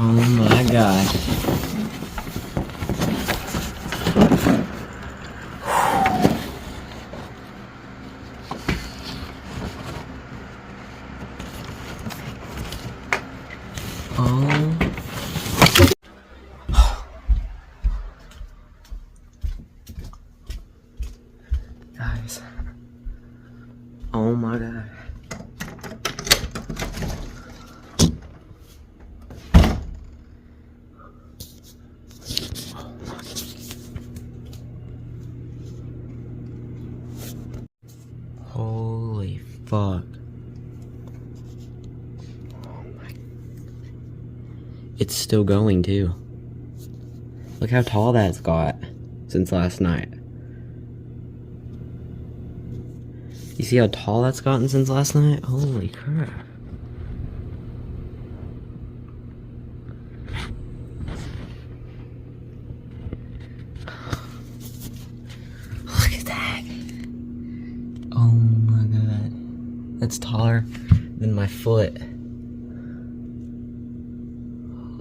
Oh my god. Oh. Guys. Oh my god. Holy fuck. Oh my. It's still going too. Look how tall that's got since last night. You see how tall that's gotten since last night? Holy crap. Look at that. Oh my god. That's taller than my foot.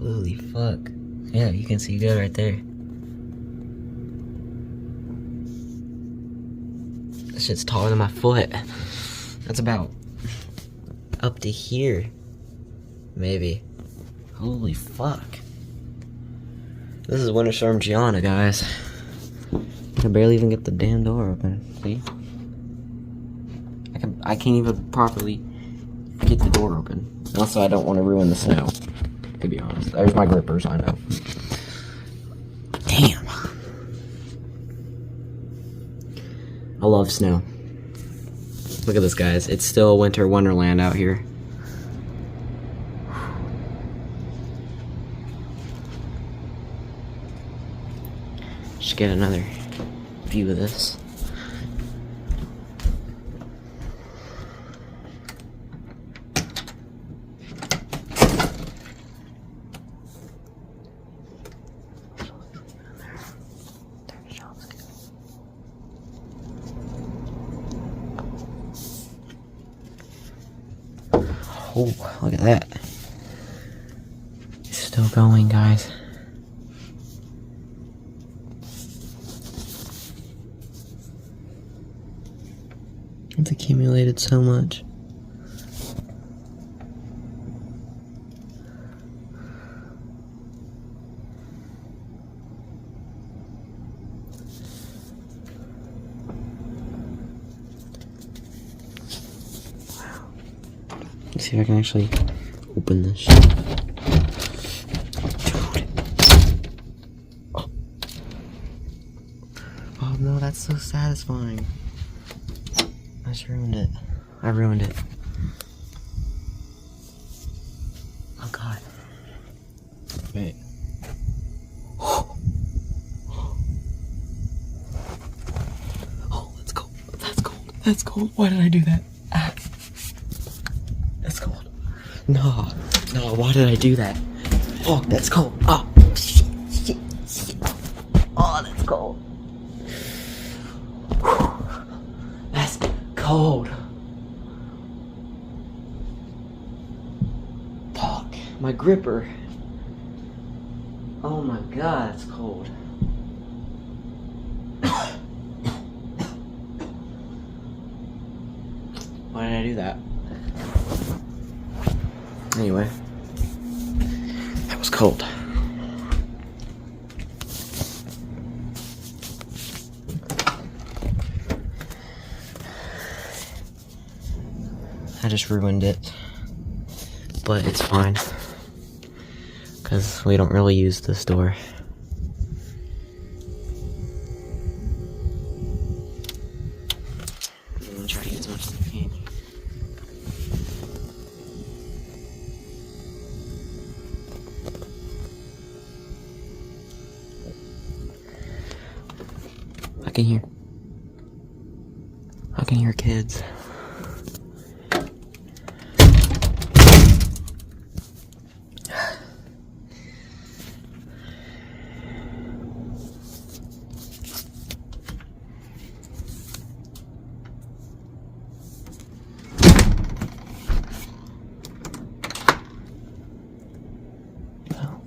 Holy fuck. Yeah, you can see good right there. That shit's taller than my foot. That's about up to here. Maybe. Holy fuck. This is Winter Storm Gianna, guys. I can barely even get the damn door open. See? I can't even properly get the door open. Also, I don't want to ruin the snow, to be honest. There's my grippers, I know. Damn. I love snow. Look at this, guys. It's still winter wonderland out here. Just get another view of this. Oh, look at that. It's still going, guys. It's accumulated so much. Let's see if I can actually open this shit. Dude. Oh no, that's so satisfying. I just ruined it. I ruined it. Oh god. Wait. Oh, that's cold. That's cold. That's cold. Why did I do that? Ah. That's cold. No, why did I do that? Oh, that's cold. Oh, shit. Oh, that's cold. Whew. That's cold. Fuck, my gripper. Oh my god, it's cold. Why did I do that? Anyway, that was cold. I just ruined it, but it's fine, because we don't really use this door. I'm gonna try to get as much as I can. I can hear kids. Oh.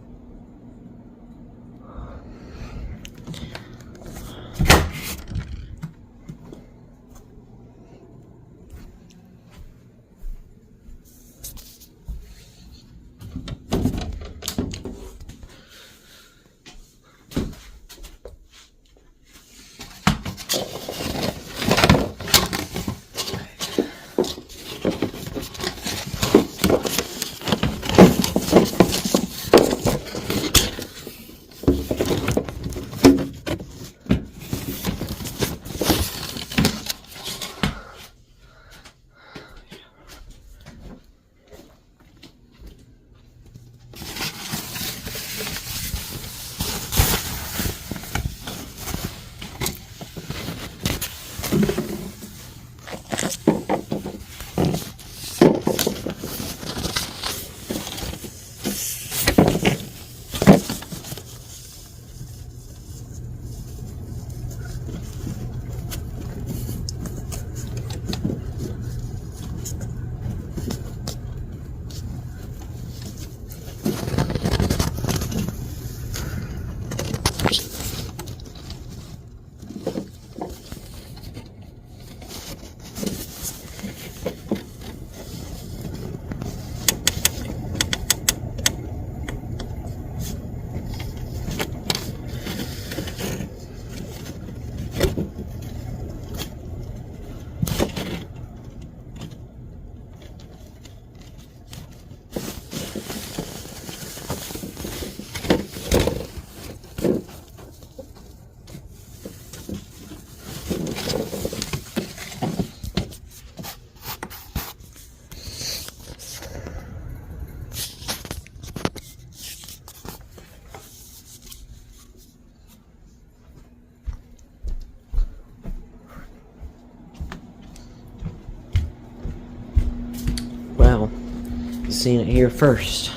seen it here first.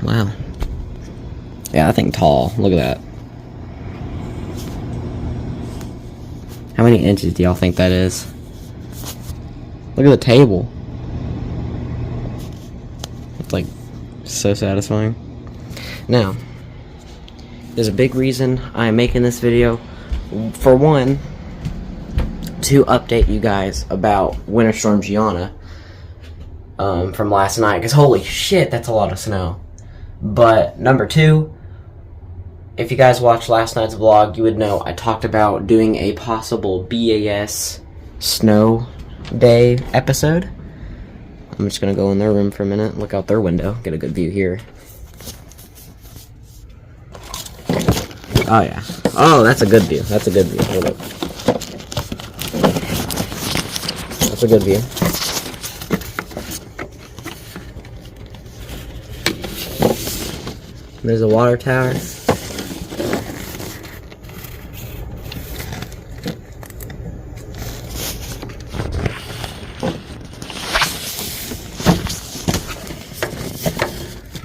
Wow. Yeah, I think tall. Look at that. How many inches do y'all think that is? Look at the table. It's like so satisfying. Now, there's a big reason I'm making this video. For one, to update you guys about Winter Storm Gianna from last night, because holy shit, that's a lot of snow. But number two, if you guys watched last night's vlog, you would know I talked about doing a possible BAS snow day episode. I'm just gonna go in their room for a minute, look out their window, get a good view here. Oh yeah. Oh, that's a good view. That's a good view. Hold up. That's a good view. There's a water tower.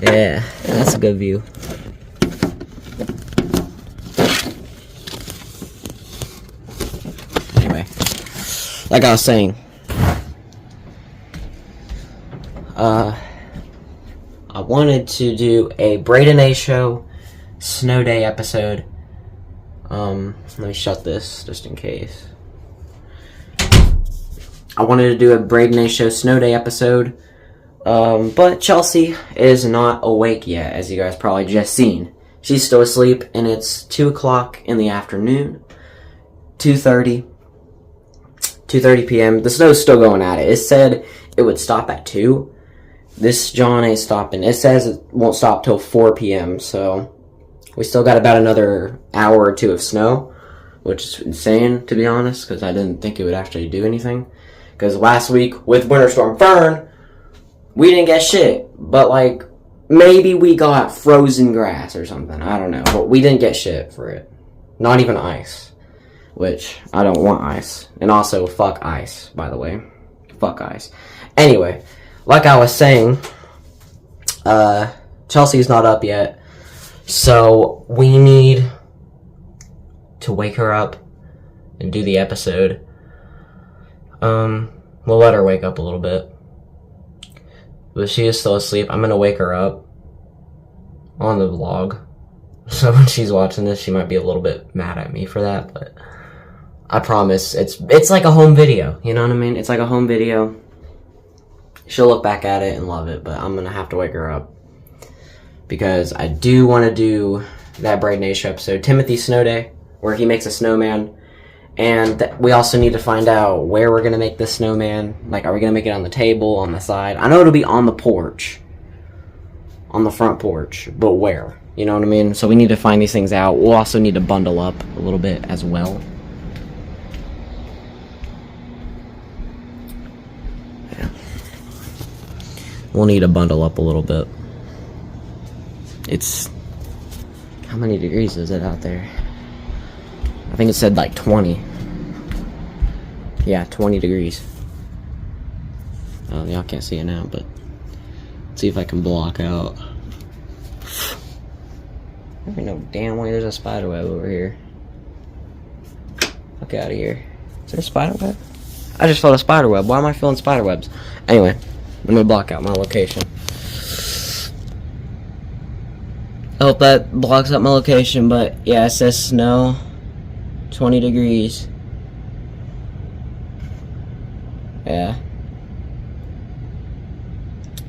Yeah, that's a good view. Anyway, like I was saying, I wanted to do a Braden A Show snow day episode. Let me shut this just in case. I wanted to do a Braden A Show snow day episode. But Chelsea is not awake yet, as you guys probably just seen. She's still asleep, and it's 2 o'clock in the afternoon. 2:30 p.m. The snow's still going at it. It said it would stop at 2. This John ain't stopping. It says it won't stop till 4 p.m., so we still got about another hour or two of snow, which is insane, to be honest, because I didn't think it would actually do anything. Because last week, with Winter Storm Fern, we didn't get shit, but like, maybe we got frozen grass or something, I don't know, but we didn't get shit for it. Not even ice, which, I don't want ice, and also, fuck ice, by the way. Fuck ice. Anyway, like I was saying, Chelsea's not up yet, so we need to wake her up and do the episode. We'll let her wake up a little bit. But she is still asleep. I'm gonna wake her up on the vlog. So when she's watching this, she might be a little bit mad at me for that, but I promise it's like a home video, you know what I mean? It's like a home video. She'll look back at it and love it, but I'm gonna have to wake her up. Because I do want to do that Braden A Show episode, Timothy's Snow Day, where he makes a snowman. And we also need to find out where we're going to make this snowman. Like, are we going to make it on the table, on the side? I know it'll be on the porch. On the front porch. But where? You know what I mean? So we need to find these things out. We'll also need to bundle up a little bit as well. Yeah. We'll need to bundle up a little bit. It's... How many degrees is it out there? I think it said like 20. Yeah, 20 degrees. Y'all can't see it now, but let's see if I can block out. There ain't no damn way there's a spider web over here. Fuck out of here. Is there a spider web? I just felt a spider web. Why am I feeling spider webs? Anyway, let me block out my location. I hope that blocks out my location, but yeah, it says snow. 20 degrees. Yeah.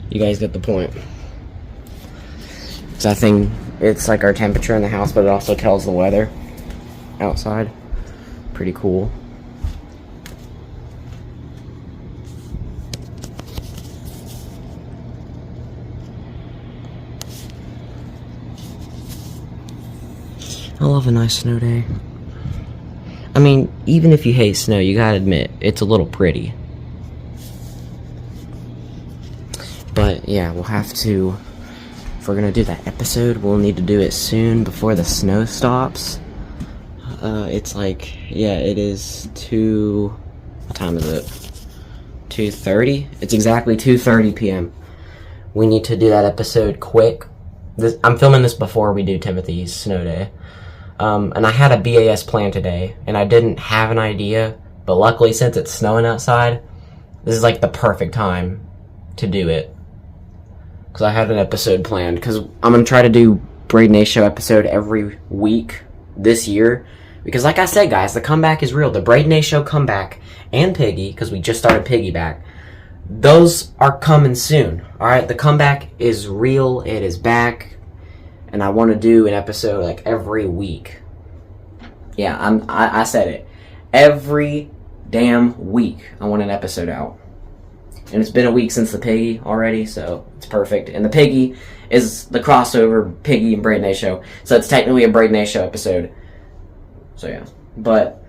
You guys get the point. So I think it's like our temperature in the house, but it also tells the weather outside. Pretty cool. I love a nice snow day. I mean, even if you hate snow, you gotta admit, it's a little pretty. But, yeah, we'll have to... If we're gonna do that episode, we'll need to do it soon before the snow stops. It's like... Yeah, it is 2... What time is it? 2:30? It's exactly 2:30 p.m. We need to do that episode quick. I'm filming this before we do Timothy's snow day. And I had a BAS plan today, and I didn't have an idea, but luckily since it's snowing outside, this is like the perfect time to do it. Because I had an episode planned, because I'm going to try to do Braden A Show episode every week this year. Because like I said, guys, the comeback is real. The Braden A Show comeback and Piggy, because we just started Piggy back, those are coming soon. Alright, the comeback is real, it is back, and I want to do an episode like every week. Yeah, I said it. Every damn week I want an episode out. And it's been a week since the Piggy already, so it's perfect. And the Piggy is the crossover Piggy and Braden A Show, so it's technically a Braden A Show episode. So yeah, but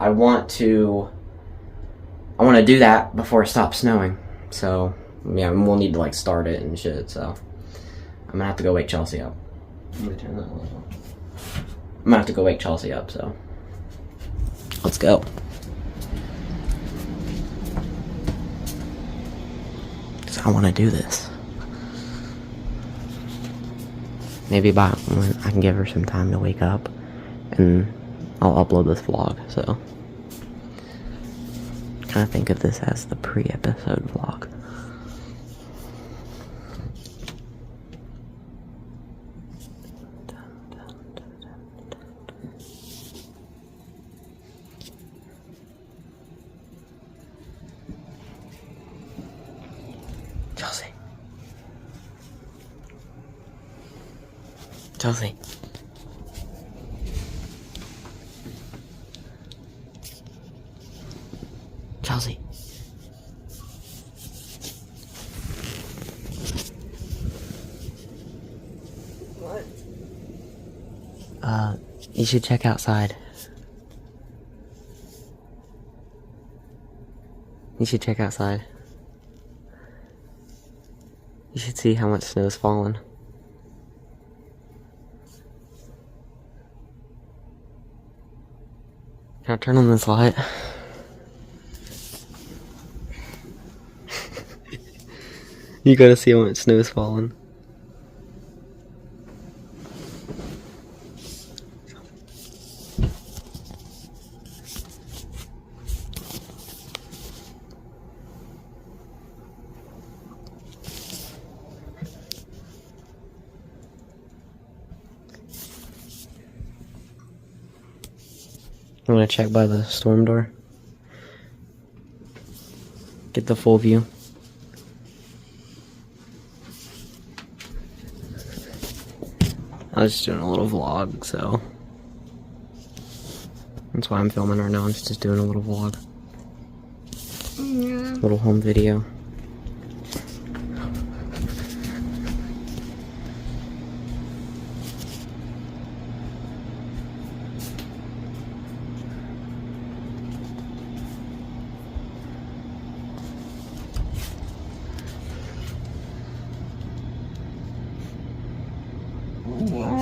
I want to do that before it stops snowing. So yeah, we'll need to like start it and shit. So I'm gonna have to go wake Chelsea up. I'm gonna turn that light on. I'm gonna have to go wake Chelsea up. So let's go. Cause I want to do this. Maybe I can give her some time to wake up, and I'll upload this vlog, so kind of think of this as the pre-episode vlog. Chelsea. Chelsea. Chelsea. What? You should check outside. You should check outside. You should see how much snow's fallen. Can I turn on this light? You gotta see how much snow's fallen. I'm gonna check by the storm door. Get the full view. I was just doing a little vlog, so that's why I'm filming right now. I'm just doing a little vlog. Yeah. Little home video.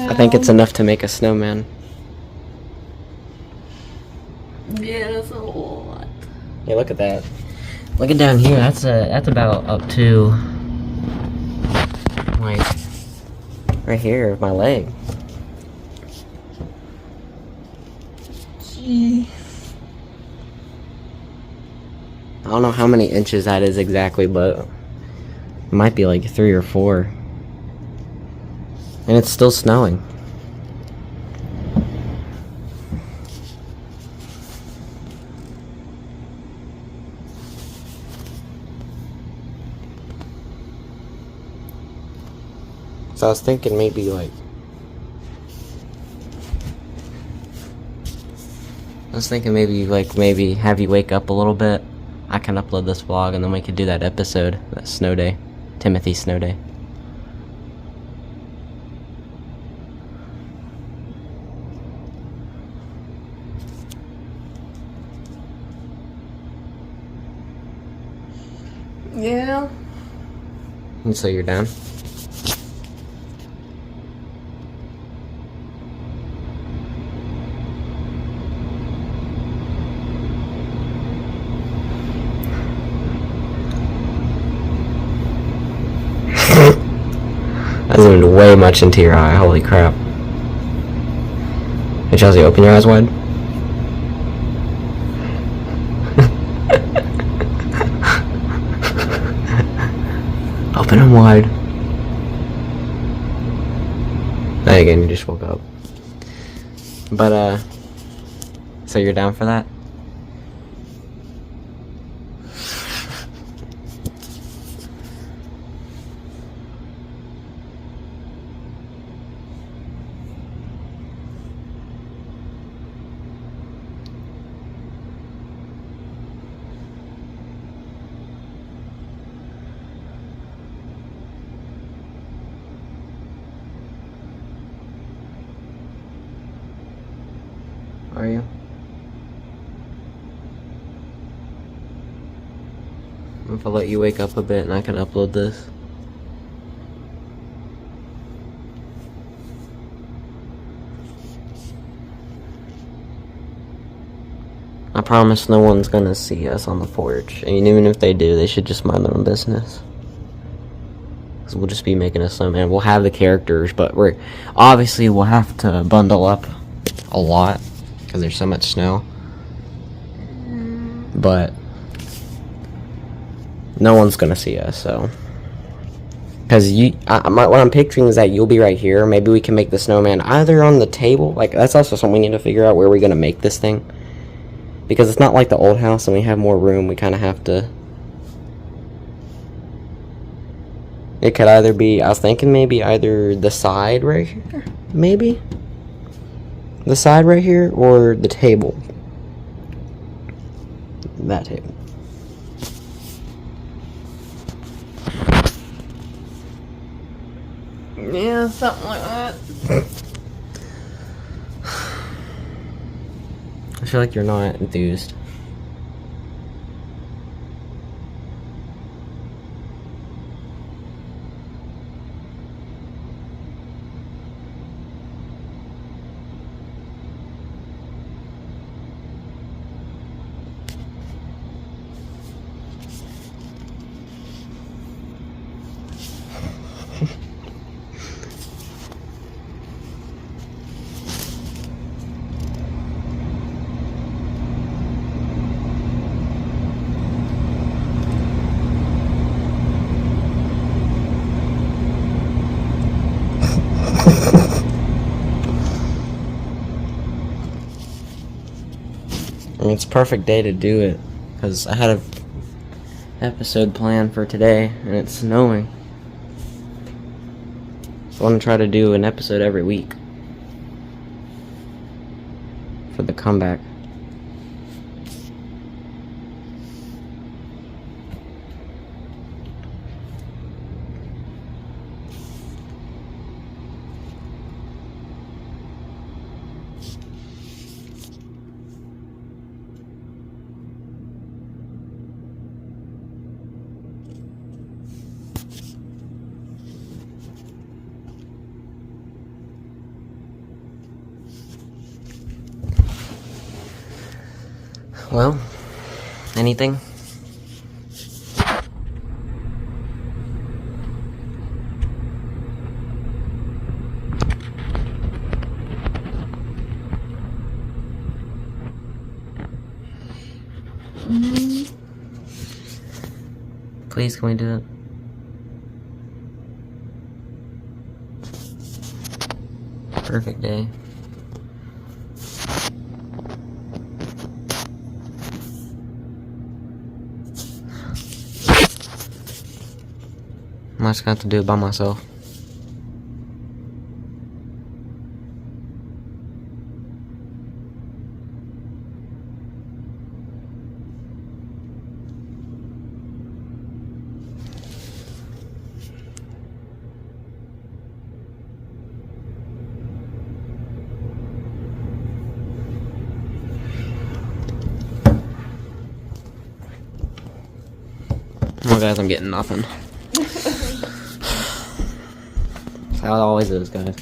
I think it's enough to make a snowman. Yeah, that's a lot. Yeah, look at that. Look at down here. That's about up to like right here, my leg. Gee. I don't know how many inches that is exactly, but it might be like 3 or 4. And it's still snowing. So I was thinking maybe like maybe have you wake up a little bit. I can upload this vlog and then we could do that episode, that snow day, Timothy's snow day. Yeah. And so you're down? zoomed way much into your eye. Holy crap. Hey, Chelsea, open your eyes wide. Open them wide. Now again, you just woke up. But, so you're down for that? Are you? If I let you wake up a bit and I can upload this. I promise no one's gonna see us on the porch. And even if they do, they should just mind their own business. Because we'll just be making a snowman. We'll have the characters, but we'll have to bundle up a lot. Because there's so much snow. But no one's gonna see us, so. Because what I'm picturing is that you'll be right here. Maybe we can make the snowman either on the table. Like, that's also something we need to figure out, where we're gonna make this thing. Because it's not like the old house and we have more room. We kind of have to. It could either be, I was thinking maybe either the side right here. Maybe. The side right here, or the table. That table. Yeah, something like that. I feel like you're not enthused. I mean, it's a perfect day to do it, because I had an episode planned for today, and it's snowing. So I want to try to do an episode every week for the comeback. Well, anything? Please, can we do it? Perfect day. I'm just gonna have to do it by myself. Well, guys, I'm getting nothing. That's how it always is, guys.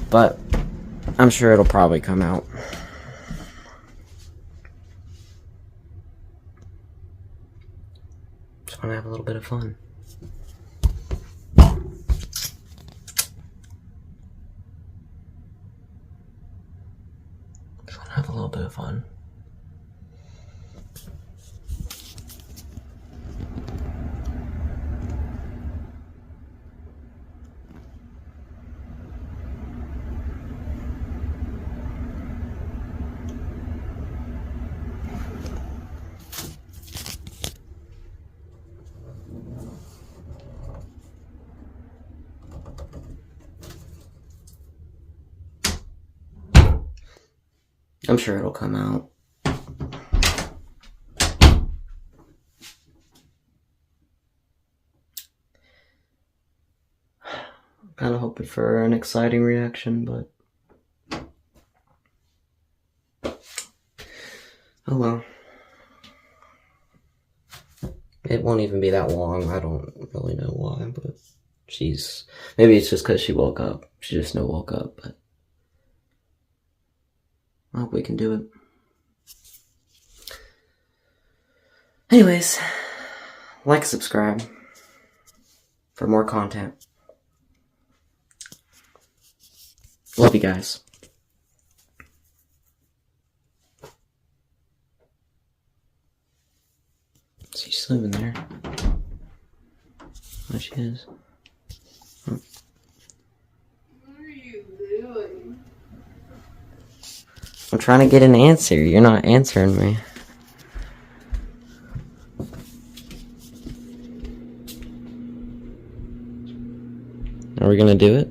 But I'm sure it'll probably come out. Just want to have a little bit of fun. Just gonna have a little bit of fun. I'm sure it'll come out. Kind of hoping for an exciting reaction, but oh well. It won't even be that long. I don't really know why, but maybe it's just because she woke up. She just woke up, but I hope we can do it. Anyways, like, subscribe for more content. Love you guys. She's living there. There she is. What are you doing? I'm trying to get an answer. You're not answering me. Are we gonna do it?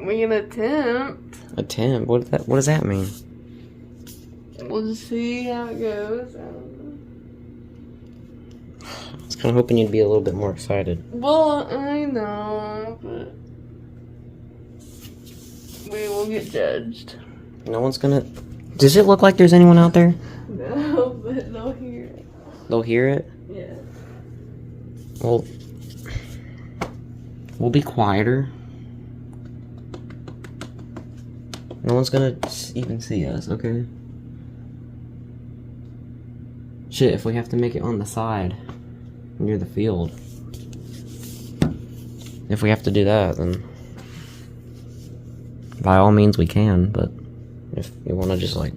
We can attempt. Attempt? What does that mean? We'll just see how it goes. I don't know. I was kind of hoping you'd be a little bit more excited. Well, I know, but we will get judged. No one's gonna... Does it look like there's anyone out there? No, but they'll hear it. They'll hear it? Yeah. Well, we'll be quieter. No one's gonna even see us, okay? Shit, if we have to make it on the side, near the field. If we have to do that, then by all means we can, but if we want to just, like,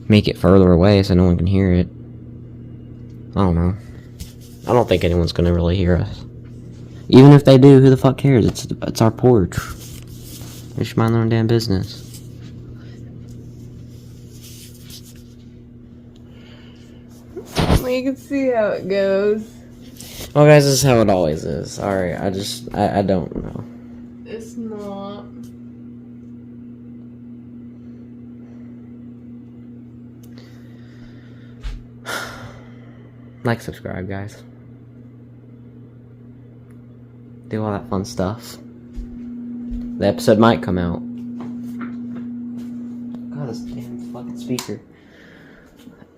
make it further away so no one can hear it, I don't know. I don't think anyone's gonna really hear us. Even if they do, who the fuck cares? It's our porch. They should mind their own damn business. We can see how it goes. Well, guys, this is how it always is. Alright, I don't know. It's not. Like, subscribe, guys. Do all that fun stuff. The episode might come out. God, this damn fucking speaker.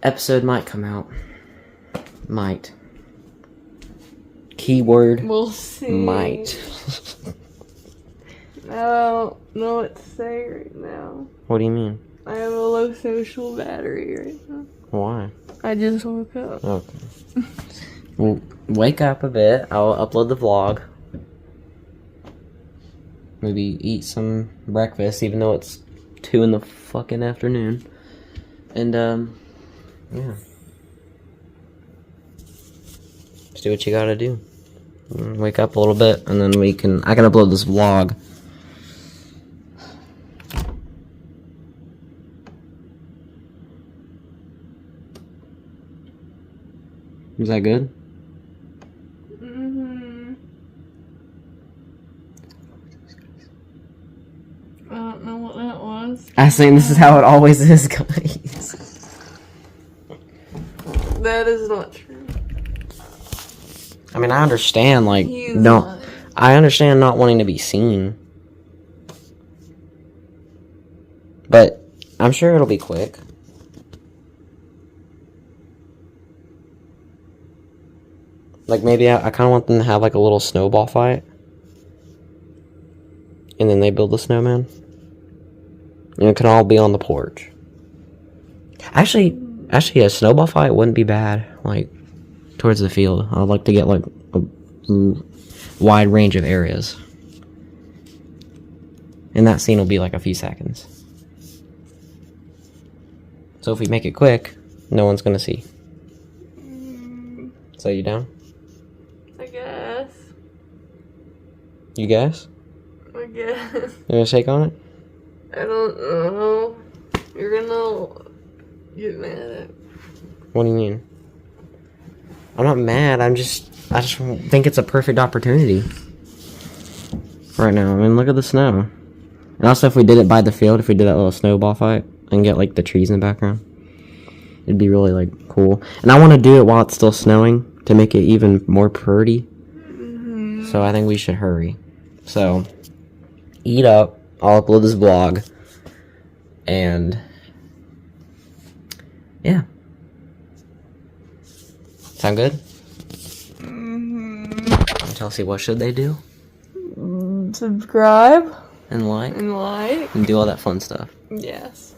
Episode might come out. Might. Keyword. We'll see. Might. I don't know what to say right now. What do you mean? I have a low social battery right now. Why? I just woke up. Okay. Well, wake up a bit. I'll upload the vlog. Maybe eat some breakfast, even though it's 2 in the fucking afternoon. And, yeah. Just do what you gotta do. Wake up a little bit, and then I can upload this vlog. Is that good? Mm-hmm. I don't know what that was. I was saying this is how it always is, guys. That is not true. I mean, I understand, like, He's no, not. I understand not wanting to be seen. But I'm sure it'll be quick. Like, maybe I kind of want them to have, like, a little snowball fight. And then they build the snowman. And it can all be on the porch. Actually, a snowball fight wouldn't be bad. Like, towards the field. I'd like to get, like, wide range of areas. And that scene will be like a few seconds. So if we make it quick, no one's gonna see. So you down? I guess. You guess? I guess. You gonna shake on it? I don't know. You're gonna get mad at. What do you mean? I'm not mad, I just think it's a perfect opportunity. Right now, I mean, look at the snow. And also, if we did it by the field, if we did that little snowball fight, and get, like, the trees in the background, it'd be really, like, cool. And I want to do it while it's still snowing, to make it even more pretty. Mm-hmm. So I think we should hurry. So, eat up, I'll upload this vlog, and, yeah. Sound good? Mm-hmm. Chelsea, what should they do? Subscribe. And like? And like. And do all that fun stuff. Yes.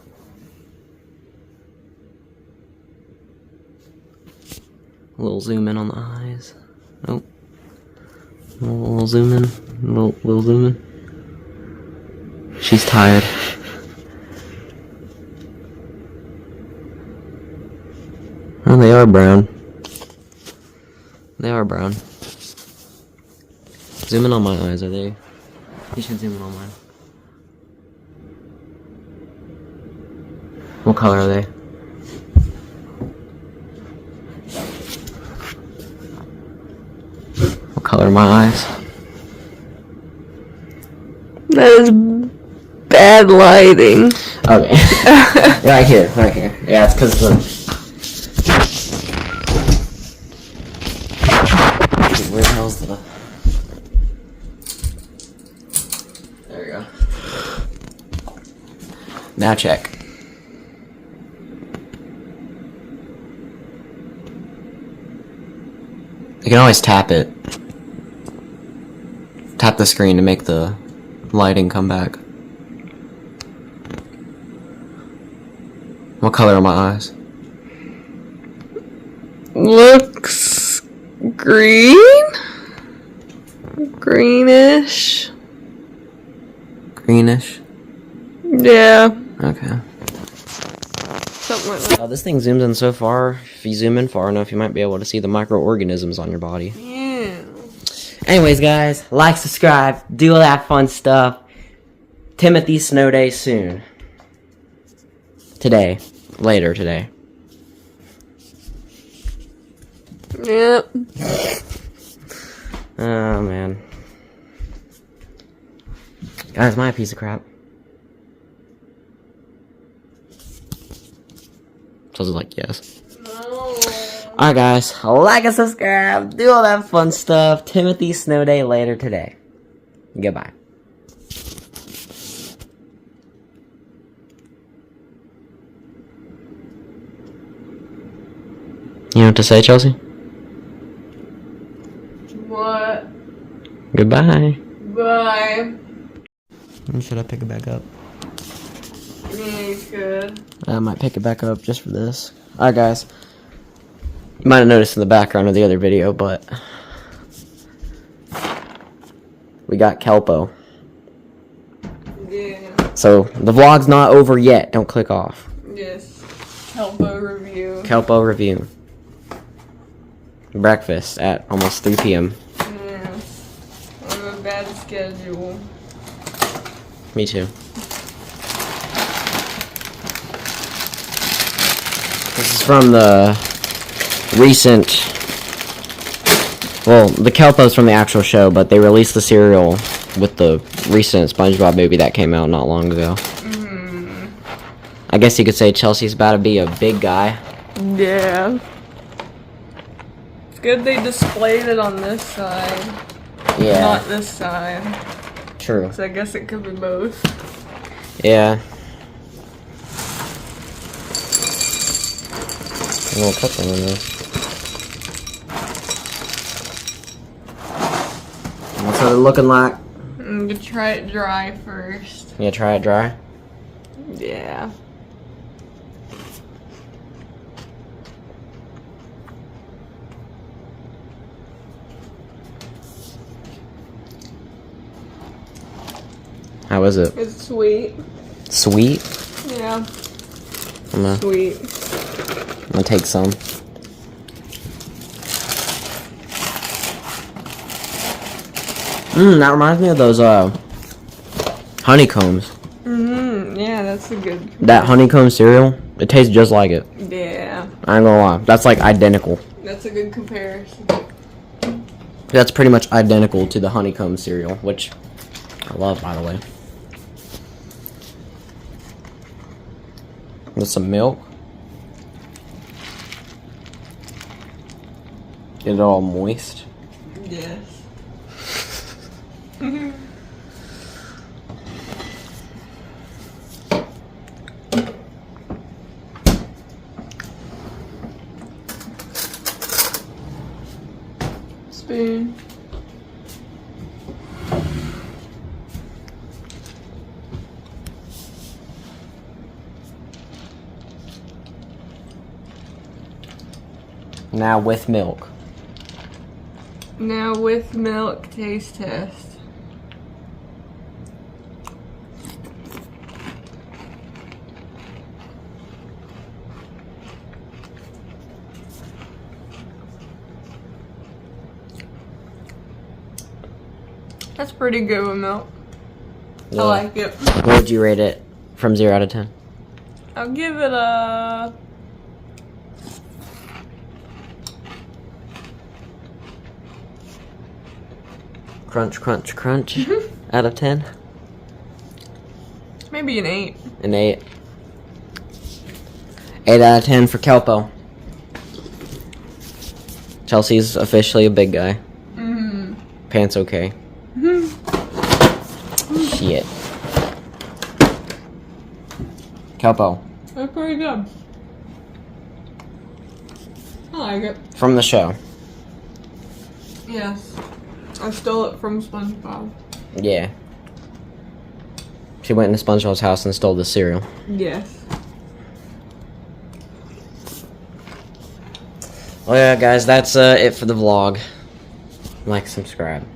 A little zoom in on the eyes. Nope. A little zoom in. A little zoom in. She's tired. Oh, they are brown. They are brown. Zoom in on my eyes, are they? You should zoom in on mine. What color are they? What color are my eyes? That is bad lighting. Okay. Right here, right here. Yeah, it's because the... Where the hell's the... There we go. Now check. You can always tap it. Tap the screen to make the lighting come back. What color are my eyes? Looks green? Greenish. Greenish? Yeah. Okay. Something like that. This thing zooms in so far. If you zoom in far enough, you might be able to see the microorganisms on your body. Yeah. Anyways, guys, like, subscribe, do all that fun stuff. Timothy's snow day soon. Today. Later today. Yep. Oh, man. Guys, am I a piece of crap? So I was like, yes. No. Alright, guys, like and subscribe, do all that fun stuff. Timothy's snow day later today. Goodbye. You know what to say, Chelsea? What? Goodbye. Bye. Should I pick it back up? Yeah, you could. I might pick it back up just for this. Alright, guys. You might have noticed in the background of the other video, but we got Kelpo. Yeah. So the vlog's not over yet. Don't click off. Yes. Kelpo review. Kelpo review. Breakfast at almost 3 p.m. Yes. I have a bad schedule. Me too. This is from the recent... Well, the Kelpo's from the actual show, but they released the cereal with the recent SpongeBob movie that came out not long ago. Mm-hmm. I guess you could say Chelsea's about to be a big guy. Yeah. It's good they displayed it on this side. Yeah. Not this side. True. So I guess it could be both. Yeah. A little coupling in there. What's it looking like? I'm gonna try it dry first. Yeah, try it dry. Yeah. How is it? It's sweet. Sweet? Yeah. I'm gonna Sweet. take some. That reminds me of those honeycombs. Yeah, that's a good. That honeycomb cereal, it tastes just like it. Yeah. I ain't gonna lie. That's like identical. That's a good comparison. That's pretty much identical to the honeycomb cereal, which I love, by the way. With some milk. Get it all moist. Yes. Spoon. Now with milk. Now with milk, taste test. That's pretty good with milk. Yeah. I like it. What would you rate it from 0 out of 10? I'll give it a... Crunch, crunch, crunch. Out of 10? maybe an 8. An 8. 8 out of 10 for Kelpo. Chelsea's officially a big guy. Pants okay. Shit. Kelpo. That's pretty good. I like it. From the show. Yes. I stole it from SpongeBob. Yeah. She went into SpongeBob's house and stole the cereal. Yes. Well, yeah, guys, that's it for the vlog. Like, subscribe.